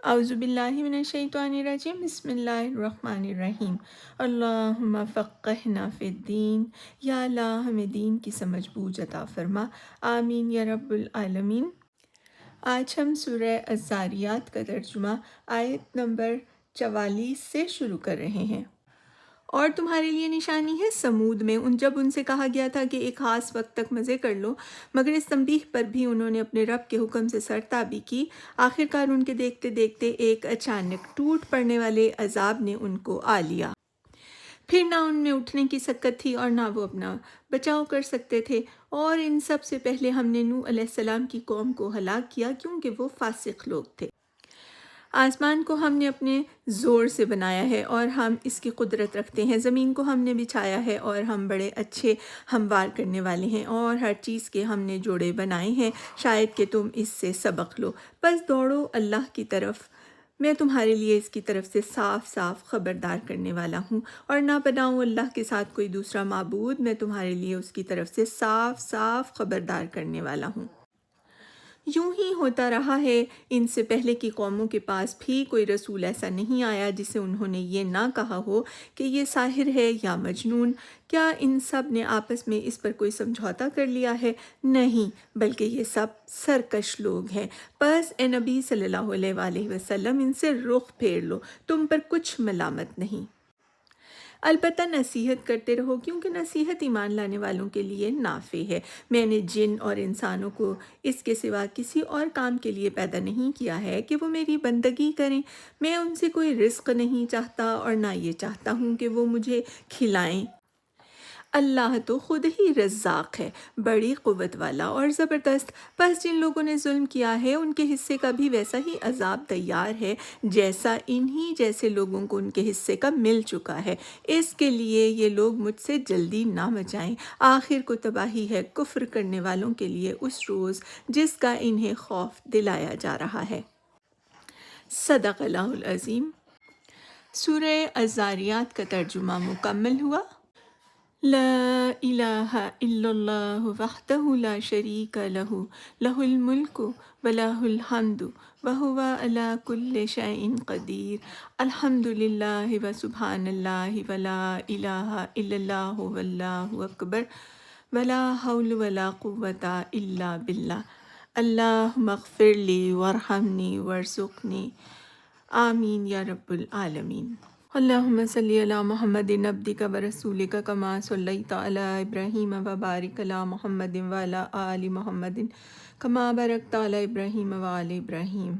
اعوذ باللہ من الشیطان الرجیم، بسم اللہ الرحمن الرحیم۔ اللہم فقہنا فی الدین، یا اللہ ہمیں دین کی سمجھ بوجھ عطا فرما، آمین یا رب العالمین۔ آج ہم سورہ الذاریات کا ترجمہ آیت نمبر 44 سے شروع کر رہے ہیں۔ اور تمہارے لیے نشانی ہے سمود میں جب ان سے کہا گیا تھا کہ ایک خاص وقت تک مزے کر لو، مگر اس تنبیہ پر بھی انہوں نے اپنے رب کے حکم سے سرتابی کی۔ آخرکار ان کے دیکھتے دیکھتے ایک اچانک ٹوٹ پڑنے والے عذاب نے ان کو آ لیا۔ پھر نہ ان میں اٹھنے کی سکت تھی اور نہ وہ اپنا بچاؤ کر سکتے تھے۔ اور ان سب سے پہلے ہم نے نوح علیہ السلام کی قوم کو ہلاک کیا، کیونکہ وہ فاسق لوگ تھے۔ آسمان کو ہم نے اپنے زور سے بنایا ہے اور ہم اس کی قدرت رکھتے ہیں، زمین کو ہم نے بچھایا ہے اور ہم بڑے اچھے ہموار کرنے والے ہیں، اور ہر چیز کے ہم نے جوڑے بنائے ہیں، شاید کہ تم اس سے سبق لو۔ بس دوڑو اللہ کی طرف، میں تمہارے لیے اس کی طرف سے صاف صاف خبردار کرنے والا ہوں، اور نہ بناؤ اللہ کے ساتھ کوئی دوسرا معبود، میں تمہارے لیے اس کی طرف سے صاف صاف خبردار کرنے والا ہوں۔ یوں ہی ہوتا رہا ہے، ان سے پہلے کی قوموں کے پاس بھی کوئی رسول ایسا نہیں آیا جسے انہوں نے یہ نہ کہا ہو کہ یہ ساحر ہے یا مجنون۔ کیا ان سب نے آپس میں اس پر کوئی سمجھوتا کر لیا ہے؟ نہیں، بلکہ یہ سب سرکش لوگ ہیں۔ بس اے نبی صلی اللہ علیہ وآلہ وسلم، ان سے رخ پھیر لو، تم پر کچھ ملامت نہیں۔ البتہ نصیحت کرتے رہو، کیونکہ نصیحت ایمان لانے والوں کے لیے نافع ہے۔ میں نے جن اور انسانوں کو اس کے سوا کسی اور کام کے لیے پیدا نہیں کیا ہے کہ وہ میری بندگی کریں۔ میں ان سے کوئی رزق نہیں چاہتا اور نہ یہ چاہتا ہوں کہ وہ مجھے کھلائیں۔ اللہ تو خود ہی رزاق ہے، بڑی قوت والا اور زبردست۔ بس جن لوگوں نے ظلم کیا ہے ان کے حصے کا بھی ویسا ہی عذاب تیار ہے جیسا انہی جیسے لوگوں کو ان کے حصے کا مل چکا ہے۔ اس کے لیے یہ لوگ مجھ سے جلدی نہ مچائیں، آخر کو تباہی ہے کفر کرنے والوں کے لیے اس روز جس کا انہیں خوف دلایا جا رہا ہے۔ صدق اللہ العظیم۔ سورہ الذاریات کا ترجمہ مکمل ہوا۔ لا الہ الا اللہ وحدہ لا شریک لہ، لہ الملک ولہ الحمد وہو علی کل شیء قدیر۔ الحمد للہ وسبحان اللہ ولا الہ الا اللہ واللہ اکبر ولا حول ولا قوة الا باللہ۔ اللہم اغفر لی وارحمنی وارزقنی، آمین یا رب العالمین۔ اللہم صلی علی محمد عبدک ورسولک کما صلیت علی ابراہیم وبارک علی محمد وعلی آل محمد کما بارکت علی ابراہیم وآل ابراہیم